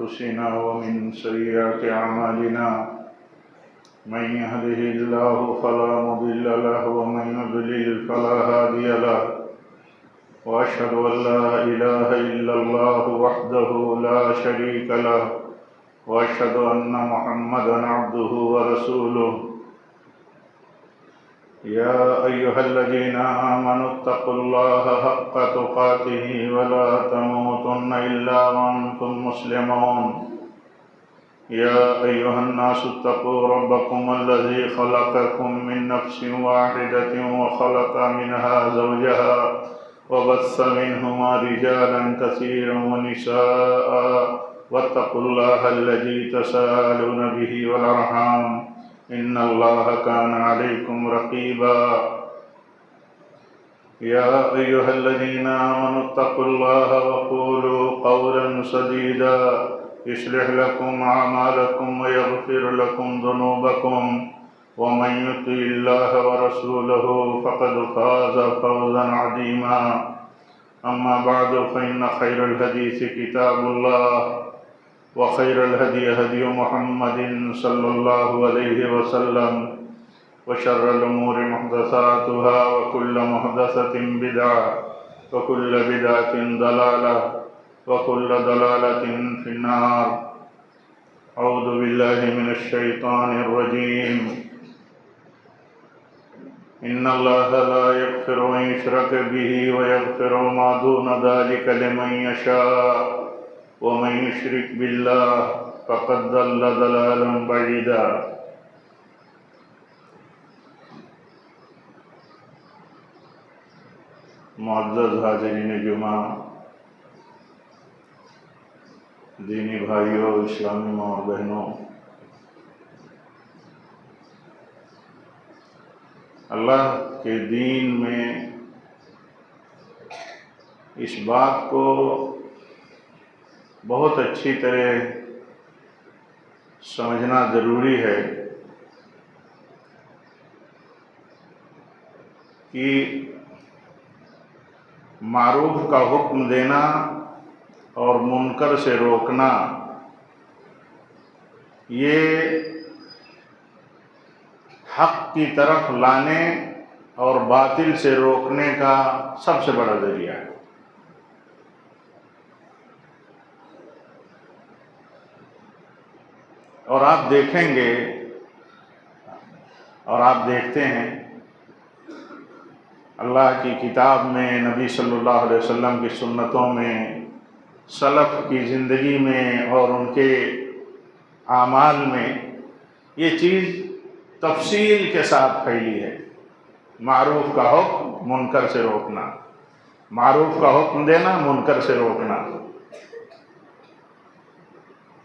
أنفسنا ومن سيئات أعمالنا من يهده الله فلا مضل له ومن يضلل فلا هادي له وأشهد أن لا إله إلا الله وحده لا شريك له وأشهد أن محمدًا عبده ورسوله يا أيها الذين آمنوا اتقوا الله حق تقاته ولا تموتن إلا وأنتم مسلمون يا أيها الناس اتقوا ربكم الذي خلقكم من نفس واحدة وخلق منها زوجها وبث منهما رجالا كثيرا ونساء واتقوا الله الذي تساءلون به والأرحام إن الله كان عليكم رقيبا يا أيها الذين آمنوا اتقوا الله وقولوا قولا سديدا يصلح لكم أعمالكم ويغفر لكم ذنوبكم ومن يطع الله ورسوله فقد فاز فوزا عظيما أما بعد فإن خير الحديث كتاب الله وخير الهدي هدي محمد صلى الله عليه وسلم وشر الأمور محدثاتها وكل محدثة بدعة وكل بدعة ضلالة وكل ضلالة في النار أعوذ بالله من الشيطان الرجيم إن الله لا يغفر أن يشرك به ويغفر ما دون ذلك لمن يشاء ومن يشرك بالله فقد ضل ضلالا بعيدا معزز حاضرین جمعہ، دینی بھائیوں، اسلامی ماں اور بہنوں، اللہ کے دین میں اس بات کو بہت اچھی طرح سمجھنا ضروری ہے کہ معروف کا حکم دینا اور منکر سے روکنا یہ حق کی طرف لانے اور باطل سے روکنے کا سب سے بڑا ذریعہ ہے۔ اور آپ دیکھیں گے اور آپ دیکھتے ہیں اللہ کی کتاب میں، نبی صلی اللہ علیہ وسلم کی سنتوں میں، سلف کی زندگی میں اور ان کے اعمال میں یہ چیز تفصیل کے ساتھ پھیلی ہے۔ معروف کا حکم، منکر سے روکنا، معروف کا حکم دینا، منکر سے روکنا۔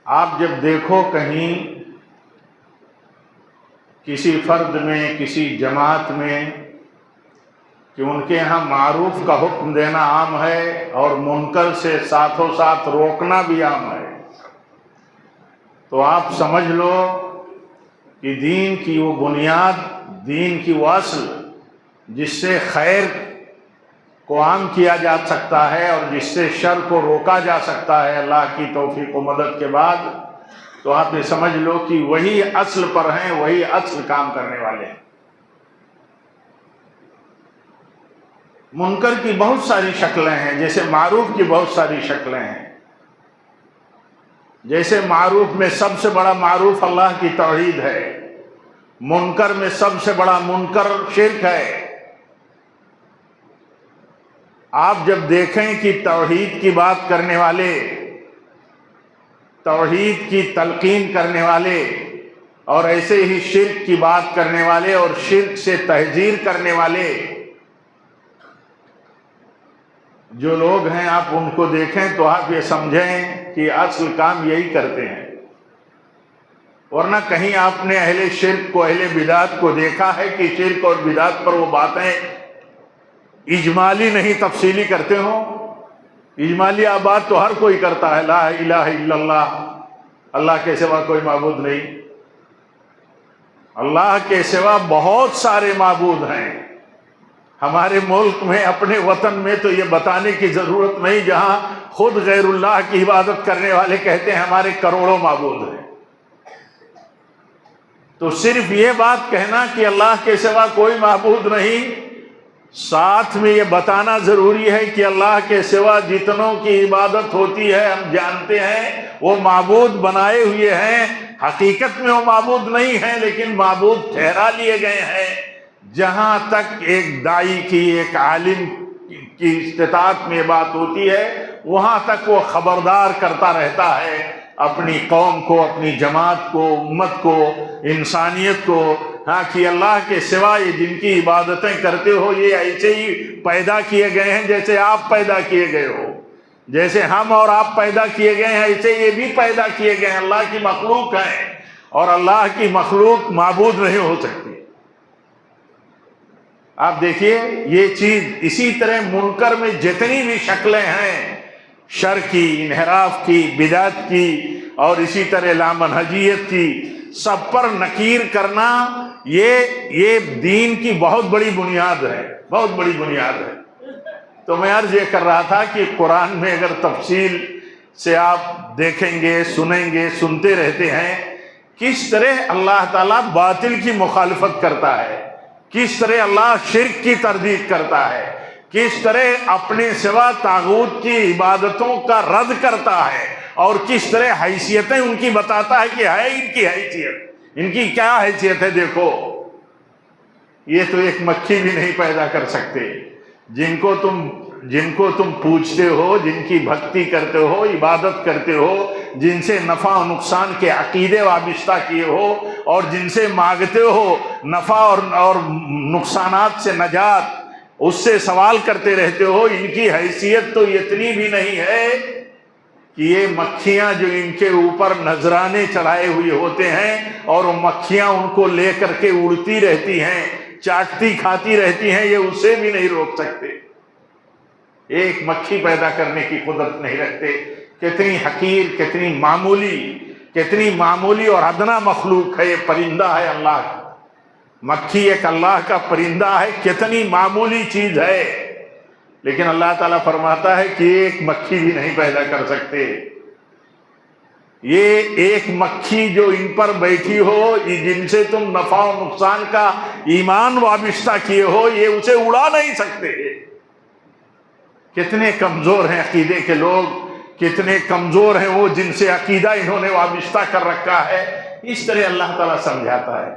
آپ جب دیکھو کہیں کسی فرد میں، کسی جماعت میں کہ ان کے ہاں معروف کا حکم دینا عام ہے اور منکر سے ساتھوں ساتھ روکنا بھی عام ہے، تو آپ سمجھ لو کہ دین کی وہ بنیاد، دین کی وہ اصل جس سے خیر کو عام کیا جا سکتا ہے اور جس سے شر کو روکا جا سکتا ہے اللہ کی توفیق و مدد کے بعد، تو آپ یہ سمجھ لو کہ وہی اصل پر ہیں، وہی اصل کام کرنے والے ہیں۔ منکر کی بہت ساری شکلیں ہیں، جیسے معروف کی بہت ساری شکلیں ہیں۔ جیسے معروف میں سب سے بڑا معروف اللہ کی توحید ہے، منکر میں سب سے بڑا منکر شرک ہے۔ آپ جب دیکھیں کہ توحید کی بات کرنے والے، توحید کی تلقین کرنے والے اور ایسے ہی شرک کی بات کرنے والے اور شرک سے تحذیر کرنے والے جو لوگ ہیں، آپ ان کو دیکھیں تو آپ یہ سمجھیں کہ اصل کام یہی کرتے ہیں۔ ورنہ کہیں آپ نے اہل شرک کو، اہل بدعت کو دیکھا ہے کہ شرک اور بدعت پر وہ باتیں اجمالی نہیں تفصیلی کرتے ہوں؟ اجمالی بات تو ہر کوئی کرتا ہے، لا الہ الا اللہ، اللہ کے سوا کوئی معبود نہیں۔ اللہ کے سوا بہت سارے معبود ہیں، ہمارے ملک میں، اپنے وطن میں تو یہ بتانے کی ضرورت نہیں، جہاں خود غیر اللہ کی عبادت کرنے والے کہتے ہیں ہمارے کروڑوں معبود ہیں۔ تو صرف یہ بات کہنا کہ اللہ کے سوا کوئی معبود نہیں، ساتھ میں یہ بتانا ضروری ہے کہ اللہ کے سوا جتنوں کی عبادت ہوتی ہے ہم جانتے ہیں وہ معبود بنائے ہوئے ہیں، حقیقت میں وہ معبود نہیں ہیں لیکن معبود ٹھہرا لیے گئے ہیں۔ جہاں تک ایک داعی کی، ایک عالم کی استطاعت میں بات ہوتی ہے، وہاں تک وہ خبردار کرتا رہتا ہے اپنی قوم کو، اپنی جماعت کو، امت کو، انسانیت کو، ہاں کہ اللہ کے سوا یہ جن کی عبادتیں کرتے ہو یہ ایسے ہی پیدا کیے گئے ہیں جیسے آپ پیدا کیے گئے ہو، جیسے ہم اور آپ پیدا کیے گئے ہیں ایسے یہ بھی پیدا کیے گئے ہیں، اللہ کی مخلوق ہیں، اور اللہ کی مخلوق معبود نہیں ہو سکتی۔ آپ دیکھیے یہ چیز، اسی طرح منکر میں جتنی بھی شکلیں ہیں، شر کی، انحراف کی، بدعت کی، اور اسی طرح لامنہجیت کی، سب پر نکیر کرنا یہ دین کی بہت بڑی بنیاد ہے، بہت بڑی بنیاد ہے۔ تو میں عرض یہ کر رہا تھا کہ قرآن میں اگر تفصیل سے آپ دیکھیں گے، سنیں گے، سنتے رہتے ہیں کس طرح اللہ تعالیٰ باطل کی مخالفت کرتا ہے، کس طرح اللہ شرک کی تردید کرتا ہے، کس طرح اپنے سوا طاغوت کی عبادتوں کا رد کرتا ہے، اور کس طرح حیثیتیں ان کی بتاتا ہے کہ ہے ان کی حیثیت، ان کی کیا حیثیت ہے۔ دیکھو یہ تو ایک مکھی بھی نہیں پیدا کر سکتے، جن کو تم پوجتے ہو، جن کی بھکتی کرتے ہو، عبادت کرتے ہو، جن سے نفع و نقصان کے عقیدے وابستہ کیے ہو، اور جن سے مانگتے ہو نفع اور نقصانات سے نجات، اس سے سوال کرتے رہتے ہو، ان کی حیثیت تو اتنی بھی نہیں ہے کہ یہ مکھیاں جو ان کے اوپر نذرانے چڑھائے ہوئے ہوتے ہیں اور وہ مکھیاں ان کو لے کر کے اڑتی رہتی ہیں، چاٹتی کھاتی رہتی ہیں، یہ اسے بھی نہیں روک سکتے، ایک مکھی پیدا کرنے کی قدرت نہیں رکھتے۔ کتنی حقیر، کتنی معمولی اور ادنا مخلوق ہے، یہ پرندہ ہے اللہ کا، مکھی ایک اللہ کا پرندہ ہے، کتنی معمولی چیز ہے، لیکن اللہ تعالیٰ فرماتا ہے کہ ایک مکھی بھی نہیں پیدا کر سکتے۔ یہ ایک مکھی جو ان پر بیٹھی ہو، جن سے تم نفع و نقصان کا ایمان وابستہ کیے ہو، یہ اسے اڑا نہیں سکتے۔ کتنے کمزور ہیں عقیدے کے لوگ، کتنے کمزور ہیں وہ جن سے عقیدہ انہوں نے وابستہ کر رکھا ہے۔ اس طرح اللہ تعالیٰ سمجھاتا ہے،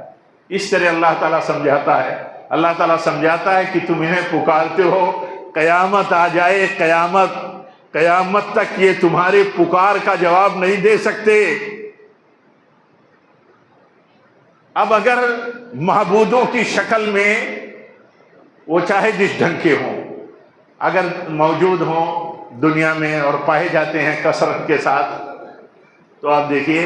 اس طرح اللہ تعالیٰ سمجھاتا ہے۔ اللہ تعالیٰ سمجھاتا ہے کہ تم انہیں پکارتے ہو، قیامت آ جائے، قیامت تک یہ تمہارے پکار کا جواب نہیں دے سکتے۔ اب اگر معبودوں کی شکل میں وہ چاہے جس ڈھنگ کے ہوں، اگر موجود ہوں دنیا میں اور پائے جاتے ہیں کثرت کے ساتھ، تو آپ دیکھیے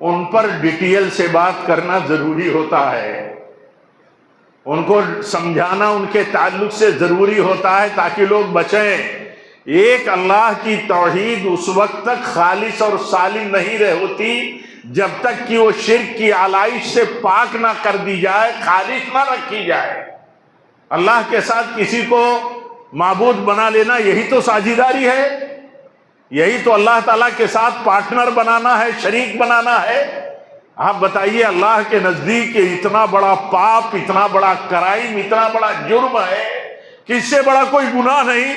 ان پر ڈیٹیل سے بات کرنا ضروری ہوتا ہے، ان کو سمجھانا ان کے تعلق سے ضروری ہوتا ہے تاکہ لوگ بچیں۔ ایک اللہ کی توحید اس وقت تک خالص اور سالم نہیں ہوتی جب تک کہ وہ شرک کی علائش سے پاک نہ کر دی جائے، خالص نہ رکھی جائے۔ اللہ کے ساتھ کسی کو معبود بنا لینا یہی تو ساجیداری ہے، یہی تو اللہ تعالیٰ کے ساتھ پارٹنر بنانا ہے، شریک بنانا ہے۔ آپ بتائیے اللہ کے نزدیک یہ اتنا بڑا پاپ، اتنا بڑا کرائم، اتنا بڑا جرم ہے کہ اس سے بڑا کوئی گناہ نہیں۔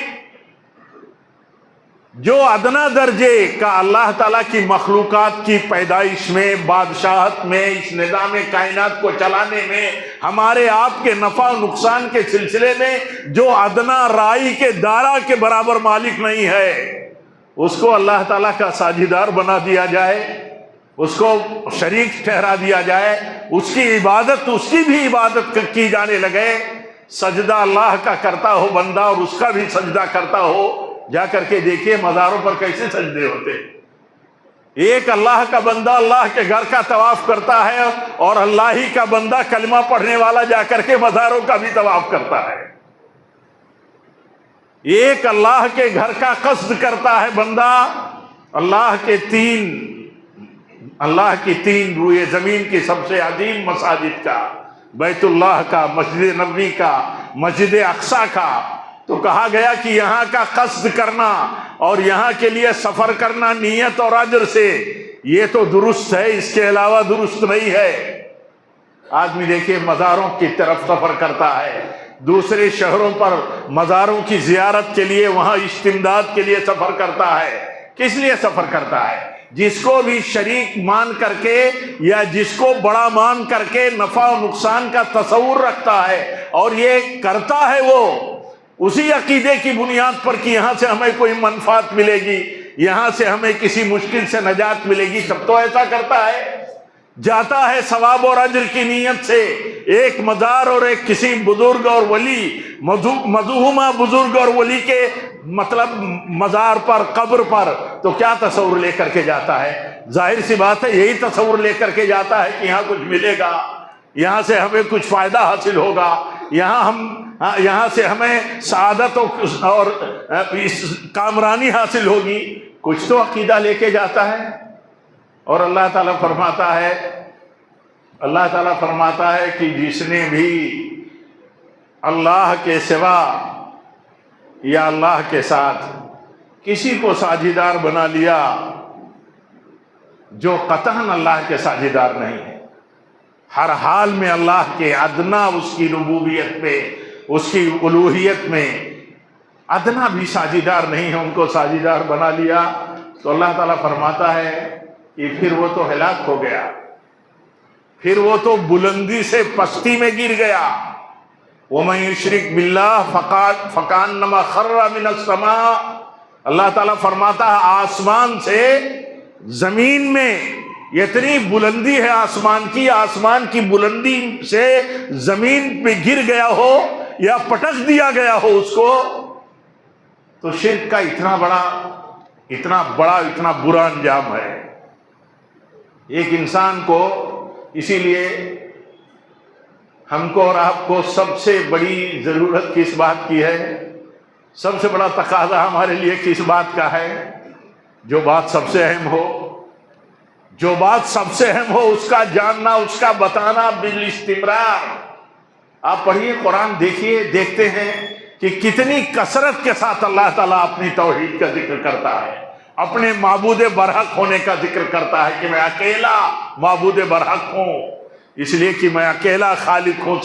جو ادنا درجے کا اللہ تعالیٰ کی مخلوقات کی پیدائش میں، بادشاہت میں، اس نظام کائنات کو چلانے میں، ہمارے آپ کے نفع و نقصان کے سلسلے میں جو ادنا رائی کے دارہ کے برابر مالک نہیں ہے، اس کو اللہ تعالیٰ کا ساجیدار بنا دیا جائے، اس کو شریک ٹھہرا دیا جائے، اس کی عبادت، اس کی بھی عبادت کی جانے لگے، سجدہ اللہ کا کرتا ہو بندہ اور اس کا بھی سجدہ کرتا ہو۔ جا کر کے دیکھیے مزاروں پر کیسے سجدے ہوتے، ایک اللہ کا بندہ اللہ کے گھر کا طواف کرتا ہے اور اللہ ہی کا بندہ کلمہ پڑھنے والا جا کر کے مزاروں کا بھی طواف کرتا ہے۔ ایک اللہ کے گھر کا قصد کرتا ہے بندہ، اللہ کی تین روئے زمین کی سب سے عظیم مساجد کا، بیت اللہ کا، مسجد نبوی کا، مسجد اقصی کا، تو کہا گیا کہ یہاں کا قصد کرنا اور یہاں کے لیے سفر کرنا نیت اور اجر سے، یہ تو درست ہے، اس کے علاوہ درست نہیں ہے۔ آدمی دیکھیے مزاروں کی طرف سفر کرتا ہے، دوسرے شہروں پر مزاروں کی زیارت کے لیے، وہاں استمداد کے لیے سفر کرتا ہے۔ کس لیے سفر کرتا ہے؟ جس کو بھی شریک مان کر کے یا جس کو بڑا مان کر کے نفع و نقصان کا تصور رکھتا ہے اور یہ کرتا ہے، وہ اسی عقیدے کی بنیاد پر کہ یہاں سے ہمیں کوئی منفعت ملے گی، یہاں سے ہمیں کسی مشکل سے نجات ملے گی، تب تو ایسا کرتا ہے۔ جاتا ہے ثواب اور اجر کی نیت سے، ایک مزار اور ایک کسی بزرگ اور ولی، مدعومہ بزرگ اور ولی کے مطلب مزار پر، قبر پر، تو کیا تصور لے کر کے جاتا ہے؟ ظاہر سی بات ہے یہی تصور لے کر کے جاتا ہے کہ یہاں کچھ ملے گا، یہاں سے ہمیں کچھ فائدہ حاصل ہوگا، یہاں سے ہمیں سعادت اور کامرانی حاصل ہوگی، کچھ تو عقیدہ لے کے جاتا ہے۔ اور اللہ تعالیٰ فرماتا ہے کہ جس نے بھی اللہ کے سوا یا اللہ کے ساتھ کسی کو ساجیدار بنا لیا جو قطعاً اللہ کے ساجیدار نہیں ہے، ہر حال میں اللہ کے ادنا اس کی ربوبیت میں، اس کی الوہیت میں ادنا بھی ساجیدار نہیں ہے، ان کو ساجیدار بنا لیا، تو اللہ تعالیٰ فرماتا ہے کہ پھر وہ تو ہلاک ہو گیا، پھر وہ تو بلندی سے پستی میں گر گیا۔ وَمَن يُشْرِكْ بِاللَّهِ فَكَأَنَّمَا خَرَّ مِنَ السَّمَاءِ، اللہ تعالیٰ فرماتا ہے آسمان سے زمین میں اتنی بلندی ہے آسمان کی بلندی سے زمین پہ گر گیا ہو یا پٹک دیا گیا ہو اس کو، تو شرک کا اتنا بڑا برا انجام ہے۔ ایک انسان کو، اسی لیے ہم کو اور آپ کو سب سے بڑی ضرورت کس بات کی ہے، سب سے بڑا تقاضا ہمارے لیے کس بات کا ہے؟ جو بات سب سے اہم ہو اس کا جاننا، اس کا بتانا بالاستمرار۔ آپ پڑھیے قرآن، دیکھتے ہیں کہ کتنی کثرت کے ساتھ اللہ تعالیٰ اپنی توحید کا ذکر کرتا ہے، اپنے معبود برحق ہونے کا ذکر کرتا ہے کہ میں اکیلا معبود برحق ہوں، اس لیے کہ میں اکیلا خالق ہوں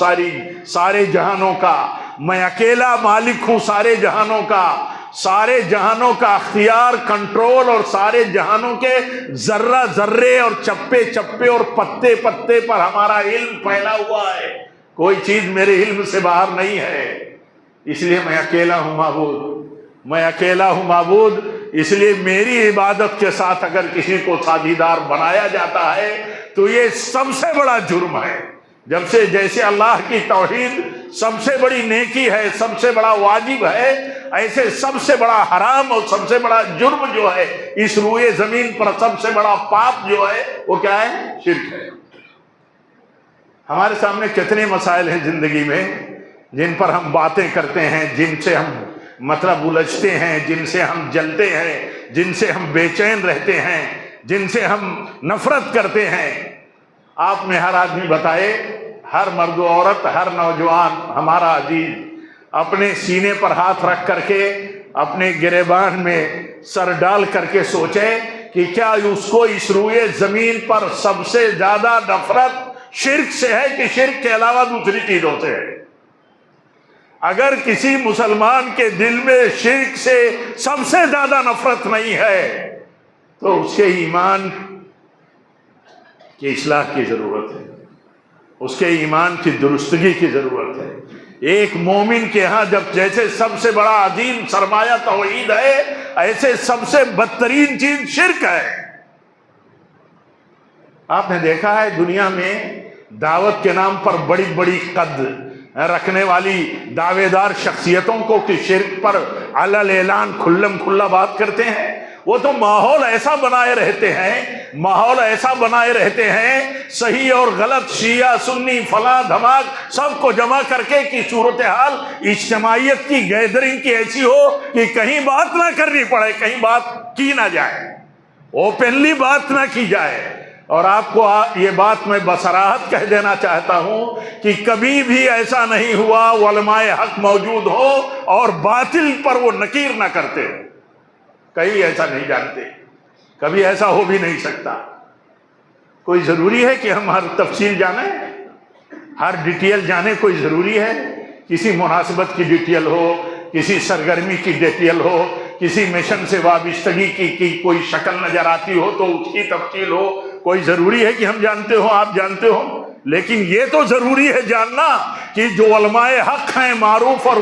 سارے جہانوں کا، میں اکیلا مالک ہوں سارے جہانوں کا اختیار، کنٹرول، اور سارے جہانوں کے ذرہ ذرے اور چپے چپے اور پتے پتے پر ہمارا علم پھیلا ہوا ہے، کوئی چیز میرے علم سے باہر نہیں ہے، اس لیے میں اکیلا ہوں معبود، اس لیے میری عبادت کے ساتھ اگر کسی کو ساجیدار بنایا جاتا ہے تو یہ سب سے بڑا جرم ہے۔ جیسے اللہ کی توحید سب سے بڑی نیکی ہے، سب سے بڑا واجب ہے، ایسے سب سے بڑا حرام اور سب سے بڑا جرم جو ہے اس روئے زمین پر، سب سے بڑا پاپ جو ہے وہ کیا ہے؟ شرک ہے۔ ہمارے سامنے کتنے مسائل ہیں زندگی میں جن پر ہم باتیں کرتے ہیں، جن سے ہم الجھتے ہیں، جن سے ہم جلتے ہیں، جن سے ہم بے چین رہتے ہیں، جن سے ہم نفرت کرتے ہیں۔ آپ میں ہر آدمی بتائے، ہر مرد و عورت، ہر نوجوان، ہمارا عزیز اپنے سینے پر ہاتھ رکھ کر کے، اپنے گریبان میں سر ڈال کر کے سوچے کہ کیا اس کو اس روئے زمین پر سب سے زیادہ نفرت شرک سے ہے کہ شرک کے علاوہ دوسری چیزوں سے ہے؟ اگر کسی مسلمان کے دل میں شرک سے سب سے زیادہ نفرت نہیں ہے تو اس کے ایمان کی اصلاح کی ضرورت ہے، اس کے ایمان کی درستگی کی ضرورت ہے۔ ایک مومن کے ہاں جیسے سب سے بڑا عظیم سرمایہ توحید ہے، ایسے سب سے بدترین چیز شرک ہے۔ آپ نے دیکھا ہے دنیا میں دعوت کے نام پر بڑی بڑی قد رکھنے والی دعوے دار شخصیتوں کو کہ شرک پر علل اعلان کھلم کھلا بات کرتے ہیں، وہ تو ماحول ایسا بنائے رہتے ہیں صحیح اور غلط، شیعہ سنی فلاں دھماک سب کو جمع کر کے کہ صورتحال اجتماعیت کی گیدرنگ کی ایسی ہو کہ کہیں بات نہ کرنی پڑے، کہیں بات کی نہ جائے، اوپنلی بات نہ کی جائے، اور آپ کو یہ بات میں بصراحت کہہ دینا چاہتا ہوں کہ کبھی بھی ایسا نہیں ہوا علماء حق موجود ہو اور باطل پر وہ نکیر نہ کرتے، کبھی ایسا نہیں جانتے، کبھی ایسا ہو بھی نہیں سکتا۔ کوئی ضروری ہے کہ ہم ہر تفصیل جانیں، ہر ڈیٹیل جانیں؟ کوئی ضروری ہے؟ کسی مناسبت کی ڈیٹیل ہو، کسی سرگرمی کی ڈیٹیل ہو، کسی مشن سے وابستگی کی کوئی شکل نظر آتی ہو تو اس کی تفصیل ہو، کوئی ضروری ہے کہ ہم جانتے ہو، آپ جانتے ہو؟ لیکن یہ تو ضروری ہے جاننا کہ جو علماء حق ہیں، معروف اور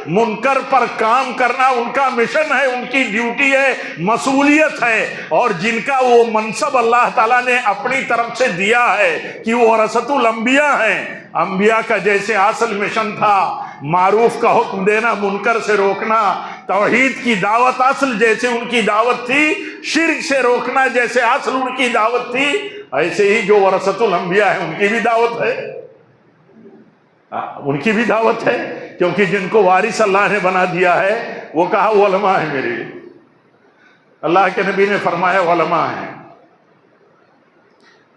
منکر پر کام کرنا ان کا مشن ہے، ان کی ڈیوٹی ہے، مسئولیت ہے، اور جن کا وہ منصب اللہ تعالیٰ نے اپنی طرف سے دیا ہے کہ وہ ورثۃ الانبیاء ہیں۔ انبیاء کا جیسے اصل مشن تھا معروف کا حکم دینا، منکر سے روکنا، توحید کی دعوت اصل جیسے ان کی دعوت تھی، شرک سے روکنا جیسے اصل ان کی دعوت تھی، ایسے ہی جو ورثۃ الانبیاء ہیں ان کی بھی دعوت ہے، ان کی بھی دعوت ہے، کیونکہ جن کو وارث اللہ نے بنا دیا ہے وہ کہا وہ علماء ہیں میرے۔ اللہ کے نبی نے فرمایا علماء ہیں۔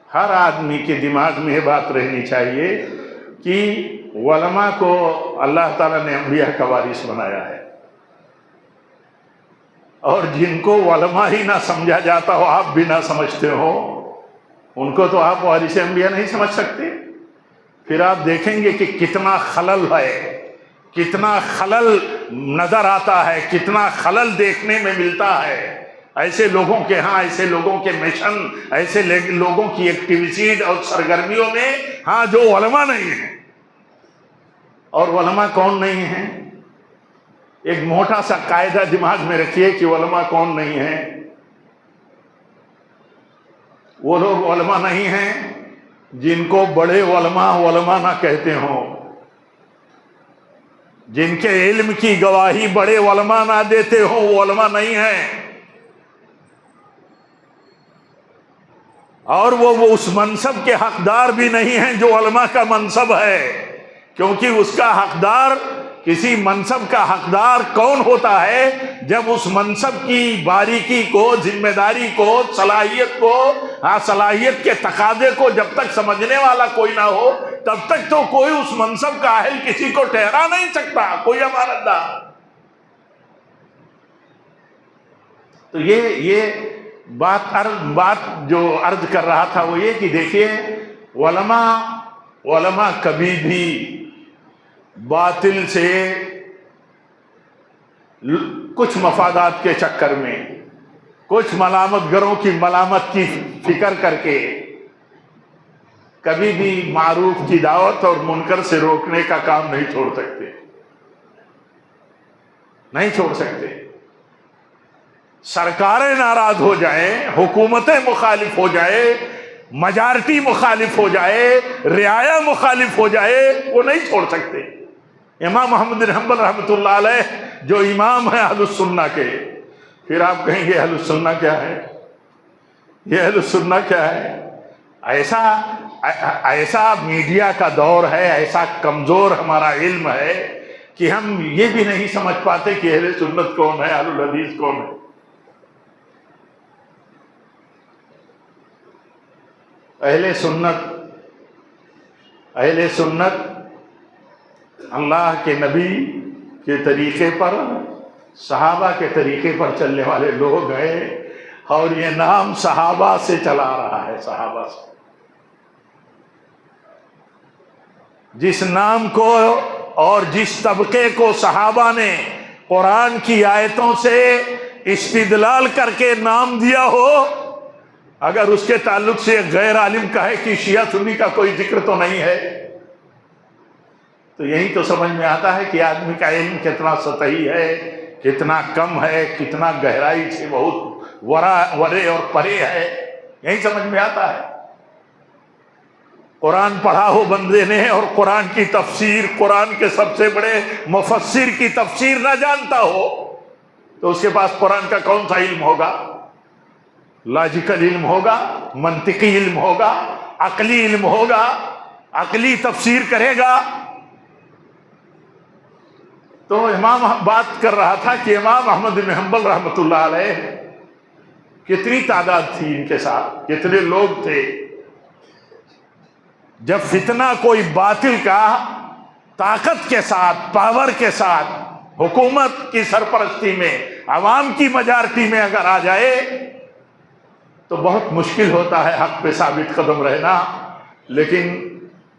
ہر آدمی کے دماغ میں یہ بات رہنی چاہیے کہ علماء کو اللہ تعالیٰ نے انبیاء کا وارث بنایا ہے، اور جن کو علماء ہی نہ سمجھا جاتا ہو، آپ بھی نہ سمجھتے ہو، ان کو تو آپ وارث انبیاء نہیں سمجھ سکتے۔ پھر آپ دیکھیں گے کہ کتنا خلل ہے، کتنا خلل نظر آتا ہے، کتنا خلل دیکھنے میں ملتا ہے ایسے لوگوں کے ہاں، ایسے لوگوں کے مشن، ایسے لوگوں کی ایکٹیویٹیز اور سرگرمیوں میں، ہاں، جو علماء نہیں ہیں۔ اور علماء کون نہیں ہیں؟ ایک موٹا سا قاعدہ دماغ میں رکھیے کہ علماء کون نہیں ہیں۔ وہ لوگ علماء نہیں ہیں جن کو بڑے علماء نہ کہتے ہوں، جن کے علم کی گواہی بڑے علماء نہ دیتے ہوں، وہ علماء نہیں ہیں۔ اور وہ اس منصب کے حقدار بھی نہیں ہیں جو علماء کا منصب ہے، کیونکہ اس کا حقدار، کسی منصب کا حقدار کون ہوتا ہے؟ جب اس منصب کی باریکی کو، ذمہ داری کو، صلاحیت کو، صلاحیت کے تقاضے کو جب تک سمجھنے والا کوئی نہ ہو، تب تک تو کوئی اس منصب کا اہل کسی کو ٹھہرا نہیں سکتا، کوئی امانت دار۔ تو یہ بات جو عرض کر رہا تھا وہ یہ کہ دیکھیے، علماء کبھی بھی باطل سے کچھ مفادات کے چکر میں، کچھ ملامت گروں کی ملامت کی فکر کر کے کبھی بھی معروف کی دعوت اور منکر سے روکنے کا کام نہیں چھوڑ سکتے، نہیں چھوڑ سکتے۔ سرکاریں ناراض ہو جائیں، حکومتیں مخالف ہو جائے، میجارٹی مخالف ہو جائے، رعایا مخالف ہو جائے، وہ نہیں چھوڑ سکتے۔ امام احمد بن حنبل رحمۃ اللہ علیہ جو امام ہیں اہل السنہ کے، پھر آپ کہیں گے اہل السنہ کیا ہے؟ یہ اہل السنہ کیا ہے؟ ایسا میڈیا کا دور ہے، ایسا کمزور ہمارا علم ہے کہ ہم یہ بھی نہیں سمجھ پاتے کہ اہل سنت کون ہے، اہل الحدیث کون ہے۔ اہل سنت اللہ کے نبی کے طریقے پر، صحابہ کے طریقے پر چلنے والے لوگ ہیں، اور یہ نام صحابہ سے چلا رہا ہے، صحابہ سے۔ جس نام کو اور جس طبقے کو صحابہ نے قرآن کی آیتوں سے استدلال کر کے نام دیا ہو، اگر اس کے تعلق سے ایک غیر عالم کہے کہ شیعہ سنی کا کوئی ذکر تو نہیں ہے، تو یہی تو سمجھ میں آتا ہے کہ آدمی کا علم کتنا سطحی ہے، کتنا کم ہے، کتنا گہرائی سے بہت ورے اور پرے ہے، یہی سمجھ میں آتا ہے۔ قرآن پڑھا ہو بندے نے اور قرآن کی تفسیر، قرآن کے سب سے بڑے مفسر کی تفسیر نہ جانتا ہو تو اس کے پاس قرآن کا کون سا علم ہوگا؟ لاجیکل علم ہوگا، منطقی علم ہوگا، عقلی علم ہوگا، عقلی تفسیر کرے گا۔ تو امام بات کر رہا تھا کہ امام احمد بن حنبل رحمۃ اللہ علیہ کتنی تعداد تھی ان کے ساتھ، کتنے لوگ تھے. جب فتنہ کوئی باطل کا طاقت کے ساتھ، پاور کے ساتھ، حکومت کی سرپرستی میں، عوام کی میجارٹی میں اگر آ جائے تو بہت مشکل ہوتا ہے حق پہ ثابت قدم رہنا. لیکن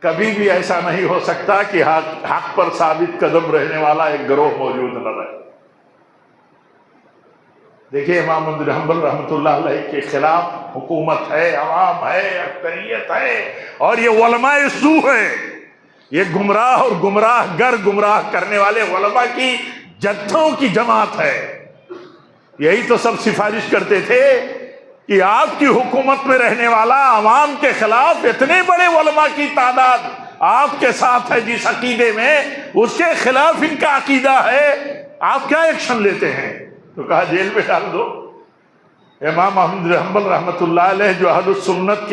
کبھی بھی ایسا نہیں ہو سکتا کہ حق پر ثابت قدم رہنے والا ایک گروہ موجود نہ رہے. دیکھیے امام احمد بن حنبل رحمۃ اللہ علیہ کے خلاف حکومت ہے، عوام ہے، اکثریت ہے، اور یہ علماء سو ہے. یہ گمراہ اور گمراہ گر گمراہ کرنے والے علماء کی جتھوں کی جماعت ہے. یہی تو سب سفارش کرتے تھے کہ آپ کی حکومت میں رہنے والا عوام کے خلاف اتنے بڑے علماء کی تعداد آپ کے ساتھ ہے جس عقیدے میں، اس کے خلاف ان کا عقیدہ ہے، آپ کیا ایکشن لیتے ہیں؟ تو کہا جیل میں ڈال دو. امام احمد بن حنبل رحمۃ اللہ علیہ جو اہل سنت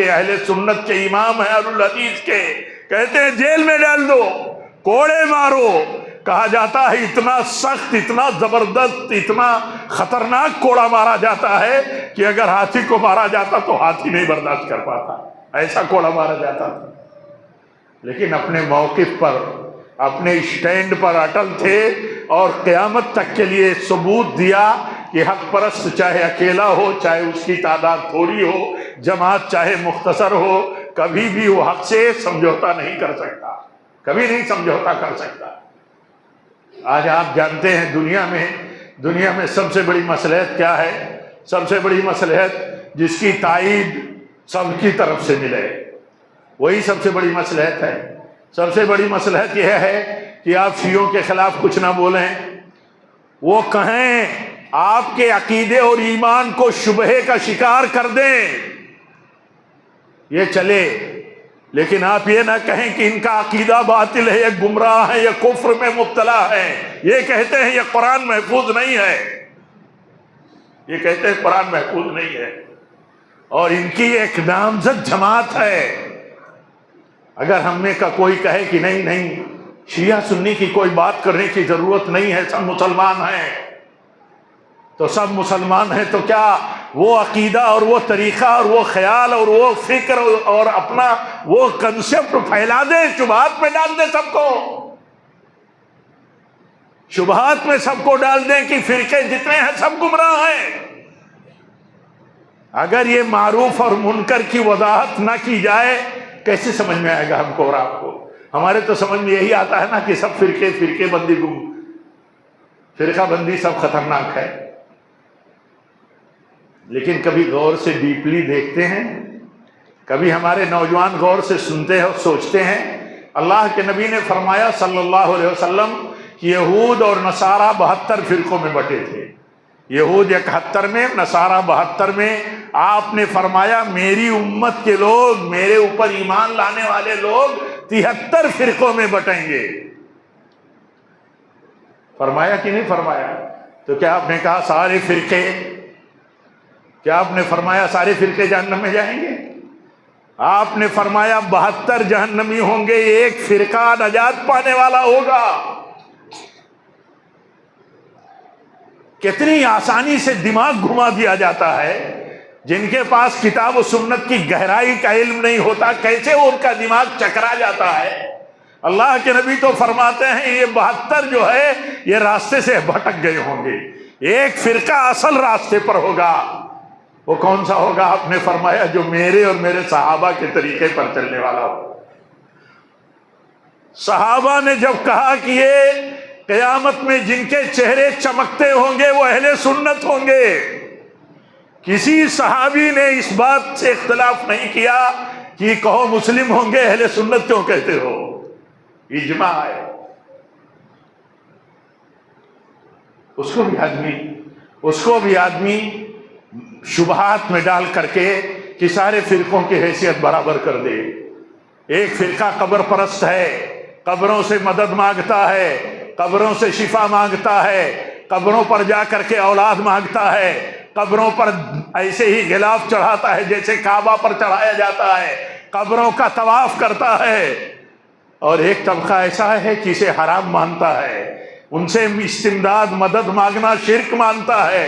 کے امام ہیں، اہل الحدیث کے، کہتے ہیں جیل میں ڈال دو، کوڑے مارو. کہا جاتا ہے اتنا سخت، اتنا زبردست، اتنا خطرناک کوڑا مارا جاتا ہے کہ اگر ہاتھی کو مارا جاتا تو ہاتھی نہیں برداشت کر پاتا، ایسا کوڑا مارا جاتا تھا. لیکن اپنے موقف پر، اپنے اسٹینڈ پر اٹل تھے اور قیامت تک کے لیے ثبوت دیا کہ حق پرست چاہے اکیلا ہو، چاہے اس کی تعداد تھوڑی ہو، جماعت چاہے مختصر ہو، کبھی بھی وہ حق سے سمجھوتا نہیں کر سکتا، کبھی نہیں سمجھوتا کر سکتا. آج آپ جانتے ہیں دنیا میں سب سے بڑی مصلحت کیا ہے؟ سب سے بڑی مصلحت جس کی تائید سب کی طرف سے ملے، وہی سب سے بڑی مصلحت ہے. سب سے بڑی مصلحت یہ ہے کہ آپ شیعوں کے خلاف کچھ نہ بولیں، وہ کہیں آپ کے عقیدے اور ایمان کو شبہے کا شکار کر دیں، یہ چلے. لیکن آپ یہ نہ کہیں کہ ان کا عقیدہ باطل ہے، یہ گمراہ ہے، یہ کفر میں مبتلا ہے، یہ کہتے ہیں یہ قرآن محفوظ نہیں ہے، یہ کہتے ہیں قرآن محفوظ نہیں ہے، اور ان کی ایک نامزد جماعت ہے. اگر ہم میں کا کوئی کہے کہ نہیں شیعہ سنی کی کوئی بات کرنے کی ضرورت نہیں ہے، سب مسلمان ہیں، تو سب مسلمان ہیں تو کیا وہ عقیدہ اور وہ طریقہ اور وہ خیال اور وہ فکر اور اپنا وہ کنسپٹ پھیلا دیں، شبہات میں ڈال دیں، سب کو شبہات میں سب کو ڈال دیں کہ فرقے جتنے ہیں سب گمراہ ہیں. اگر یہ معروف اور منکر کی وضاحت نہ کی جائے کیسے سمجھ میں آئے گا ہم کو اور آپ کو؟ ہمارے تو سمجھ میں یہی آتا ہے نا کہ سب فرقے بندی فرقہ بندی سب خطرناک ہے. لیکن کبھی غور سے ڈیپلی دیکھتے ہیں، کبھی ہمارے نوجوان غور سے سنتے ہیں اور سوچتے ہیں. اللہ کے نبی نے فرمایا صلی اللہ علیہ وسلم کہ یہود اور نصارہ 72 فرقوں میں بٹے تھے، یہود 71 میں، نصارہ 72 میں. آپ نے فرمایا میری امت کے لوگ، میرے اوپر ایمان لانے والے لوگ 73 فرقوں میں بٹیں گے. فرمایا کہ نہیں فرمایا؟ تو کیا آپ نے کہا سارے فرقے، کیا آپ نے فرمایا سارے فرقے جہنم میں جائیں گے؟ آپ نے فرمایا 72 جہنمی ہوں گے، ایک فرقہ نجات پانے والا ہوگا. کتنی آسانی سے دماغ گھما دیا جاتا ہے. جن کے پاس کتاب و سنت کی گہرائی کا علم نہیں ہوتا کیسے ان کا دماغ چکرا جاتا ہے. اللہ کے نبی تو فرماتے ہیں یہ 72 جو ہے یہ راستے سے بھٹک گئے ہوں گے، ایک فرقہ اصل راستے پر ہوگا. وہ کون سا ہوگا؟ آپ نے فرمایا جو میرے اور میرے صحابہ کے طریقے پر چلنے والا ہو. صحابہ نے جب کہا کہ یہ قیامت میں جن کے چہرے چمکتے ہوں گے وہ اہل سنت ہوں گے، کسی صحابی نے اس بات سے اختلاف نہیں کیا کہ کہو مسلم ہوں گے، اہل سنت کیوں کہتے ہو؟ اجماع ہے. اس کو بھی آدمی شبہات میں ڈال کر کے کہ سارے فرقوں کی حیثیت برابر کر دے. ایک فرقہ قبر پرست ہے، قبروں سے مدد مانگتا ہے، قبروں سے شفا مانگتا ہے، قبروں پر جا کر کے اولاد مانگتا ہے، قبروں پر ایسے ہی غلاف چڑھاتا ہے جیسے کعبہ پر چڑھایا جاتا ہے، قبروں کا طواف کرتا ہے. اور ایک طبقہ ایسا ہے جسے حرام مانتا ہے، ان سے استمداد مدد مانگنا شرک مانتا ہے.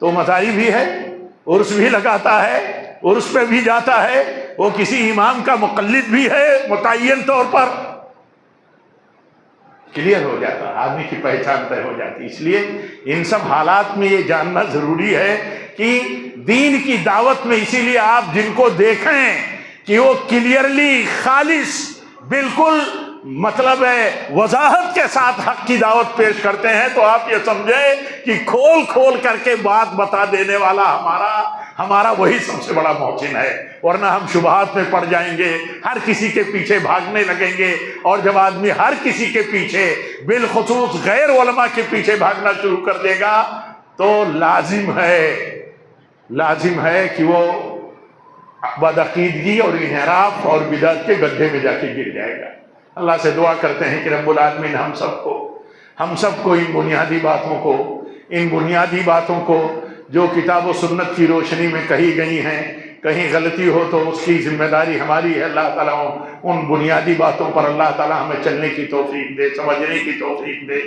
تو مزاری بھی ہے، عرس بھی لگاتا ہے، عرس پہ بھی جاتا ہے، وہ کسی امام کا مقلد بھی ہے متعین طور پر، کلیئر ہو جاتا، آدمی کی پہچان طے ہو جاتی۔ اس لیے ان سب حالات میں یہ جاننا ضروری ہے کہ دین کی دعوت میں، اسی لیے آپ جن کو دیکھیں کہ وہ کلیئرلی خالص بالکل مطلب ہے وضاحت کے ساتھ حق کی دعوت پیش کرتے ہیں، تو آپ یہ سمجھیں کہ کھول کھول کر کے بات بتا دینے والا ہمارا وہی سب سے بڑا محسن ہے، ورنہ ہم شبہات میں پڑ جائیں گے، ہر کسی کے پیچھے بھاگنے لگیں گے، اور جب آدمی ہر کسی کے پیچھے بالخصوص غیر علماء کے پیچھے بھاگنا شروع کر دے گا تو لازم ہے کہ وہ بدعقیدگی اور انحراف اور بدعت کے گڈھے میں جا کے گر جائے گا۔ اللہ سے دعا کرتے ہیں کہ رب العالمین ہم سب کو ان بنیادی باتوں کو جو کتاب و سنت کی روشنی میں کہی گئی ہیں، کہیں غلطی ہو تو اس کی ذمہ داری ہماری ہے۔ اللہ تعالیٰ ان بنیادی باتوں پر اللہ تعالیٰ ہمیں چلنے کی توفیق دے، سمجھنے کی توفیق دے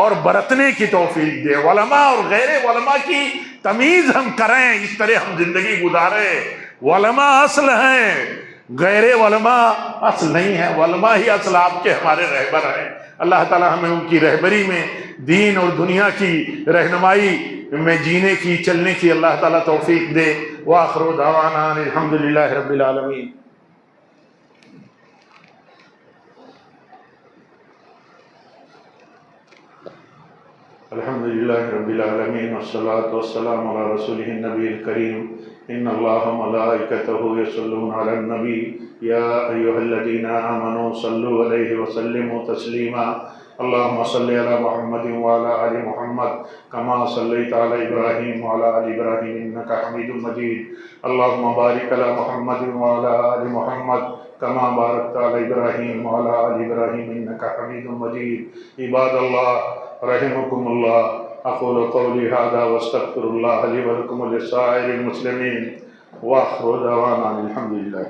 اور برتنے کی توفیق دے۔ علماء اور غیر علماء کی تمیز ہم کریں، اس طرح ہم زندگی گزاریں۔ علماء اصل ہیں، غیر علماء اصل نہیں ہے، علماء ہی اصل آپ کے ہمارے رہبر ہیں۔ اللہ تعالیٰ ہمیں ان کی رہبری میں دین اور دنیا کی رہنمائی میں جینے کی، چلنے کی اللہ تعالیٰ توفیق دے۔ وآخر دعوانا الحمدللہ رب العالمین۔ الحمدللہ رب العالمین والصلاة والسلام علی رسولہ النبی الکریم۔ ان اللہ ملائکتہ یصلون علی النبی یا ایہا الذین آمنوا صلوا علیہ وسلموا تسلیما۔ اللہم صلی علی محمد وعلی آل محمد کما صلیت علی ابراہیم وعلی آل ابراہیم انکا حمید مجید۔ اللہم بارک علی محمد وعلی آل محمد کما بارکت علی ابراہیم وعلی آل ابراہیم انکا حمید مجید۔ عباد اللہ رحمکم اللہ، اقول قولی ھذا واستغفر اللہ لی ولکم ولسائر المسلمین، وآخر دعوانا الحمدللہ۔